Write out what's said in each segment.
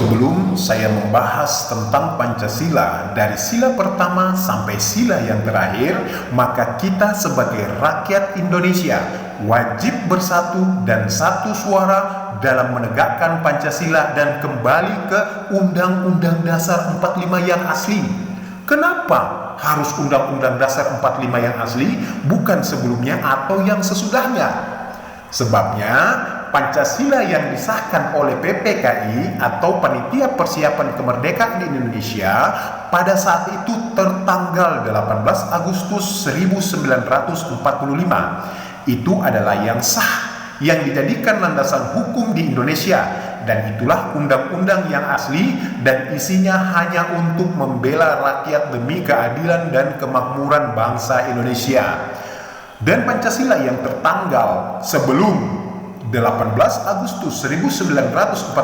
Sebelum saya membahas tentang Pancasila dari sila pertama sampai sila yang terakhir, maka kita sebagai rakyat Indonesia wajib bersatu dan satu suara dalam menegakkan Pancasila dan kembali ke Undang-Undang Dasar 45 yang asli. Kenapa harus Undang-Undang Dasar 45 yang asli, bukan sebelumnya atau yang sesudahnya? Sebabnya Pancasila yang disahkan oleh PPKI atau Panitia Persiapan Kemerdekaan Indonesia pada saat itu tertanggal 18 Agustus 1945 itu adalah yang sah, yang dijadikan landasan hukum di Indonesia, dan itulah undang-undang yang asli dan isinya hanya untuk membela rakyat demi keadilan dan kemakmuran bangsa Indonesia. Dan Pancasila yang tertanggal sebelum 18 Agustus 1945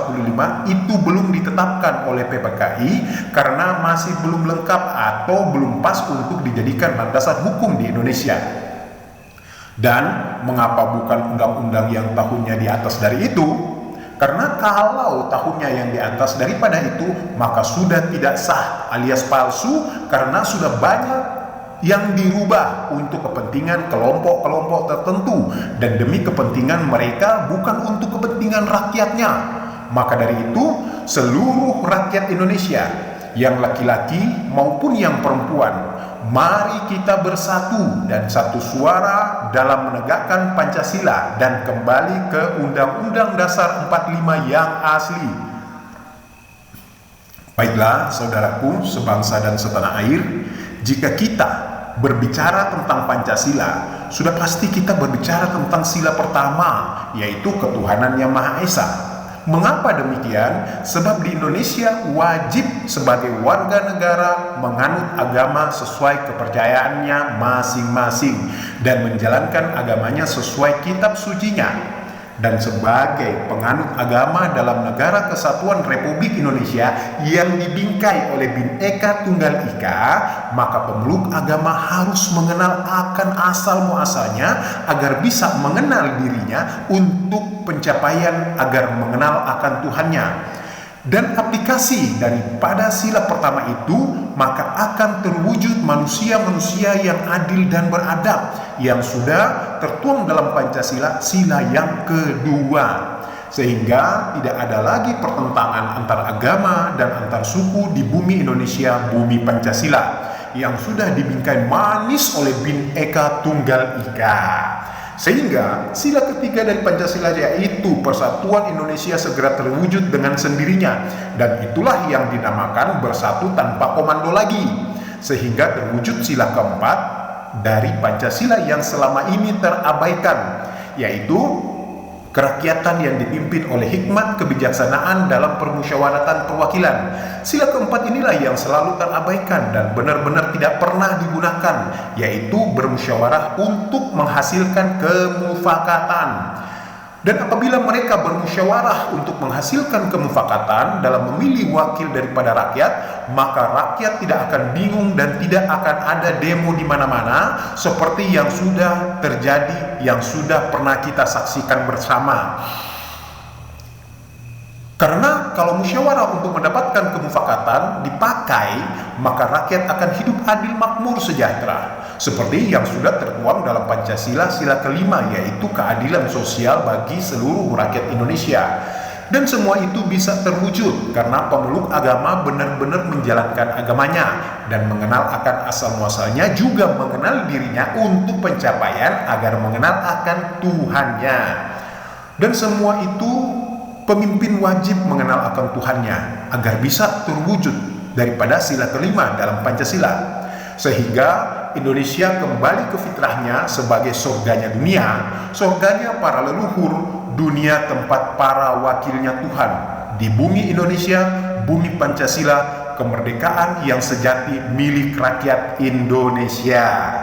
itu belum ditetapkan oleh PPKI karena masih belum lengkap atau belum pas untuk dijadikan landasan hukum di Indonesia. Dan mengapa bukan undang-undang yang tahunnya di atas dari itu? Karena kalau tahunnya yang di atas daripada itu, maka sudah tidak sah alias palsu karena sudah banyak yang dirubah untuk kepentingan kelompok-kelompok tertentu dan demi kepentingan mereka, bukan untuk kepentingan rakyatnya. Maka dari itu, seluruh rakyat Indonesia, yang laki-laki maupun yang perempuan, mari kita bersatu dan satu suara dalam menegakkan Pancasila dan kembali ke Undang-Undang Dasar 45 yang asli. Baiklah saudaraku sebangsa dan setanah air, jika kita berbicara tentang Pancasila, sudah pasti kita berbicara tentang sila pertama, yaitu ketuhanan yang Maha Esa. Mengapa demikian? Sebab di Indonesia wajib sebagai warga negara menganut agama sesuai kepercayaannya masing-masing dan menjalankan agamanya sesuai kitab sucinya. Dan sebagai penganut agama dalam Negara Kesatuan Republik Indonesia yang dibingkai oleh Bhinneka Tunggal Ika, maka pemeluk agama harus mengenal akan asal-muasalnya agar bisa mengenal dirinya untuk pencapaian agar mengenal akan Tuhannya. Dan aplikasi daripada sila pertama itu, maka akan terwujud manusia-manusia yang adil dan beradab yang sudah tertuang dalam Pancasila sila yang kedua. Sehingga tidak ada lagi pertentangan antar agama dan antar suku di bumi Indonesia, bumi Pancasila yang sudah dibingkai manis oleh Bhinneka Tunggal Ika. Sehingga sila ketiga dari Pancasila yaitu persatuan Indonesia segera terwujud dengan sendirinya, dan itulah yang dinamakan bersatu tanpa komando lagi, sehingga terwujud sila keempat dari Pancasila yang selama ini terabaikan, yaitu kerakyatan yang dipimpin oleh hikmat kebijaksanaan dalam permusyawaratan perwakilan. Sila keempat inilah yang selalu terabaikan dan benar-benar tidak pernah digunakan, yaitu bermusyawarah untuk menghasilkan kemufakatan. Dan apabila mereka bermusyawarah untuk menghasilkan kemufakatan dalam memilih wakil daripada rakyat, maka rakyat tidak akan bingung dan tidak akan ada demo di mana-mana seperti yang sudah terjadi, yang sudah pernah kita saksikan bersama. Karena kalau musyawarah untuk mendapatkan kemufakatan dipakai, maka rakyat akan hidup adil, makmur, sejahtera, seperti yang sudah tertuang dalam Pancasila sila kelima, yaitu keadilan sosial bagi seluruh rakyat Indonesia. Dan semua itu bisa terwujud karena pemeluk agama benar-benar menjalankan agamanya dan mengenal akan asal-muasalnya, juga mengenal dirinya untuk pencapaian agar mengenal akan Tuhannya. Dan semua itu pemimpin wajib mengenal akan Tuhannya agar bisa terwujud daripada sila kelima dalam Pancasila, sehingga Indonesia kembali ke fitrahnya sebagai surganya dunia, surganya para leluhur, dunia tempat para wakilnya Tuhan. Di bumi Indonesia, bumi Pancasila, kemerdekaan yang sejati milik rakyat Indonesia.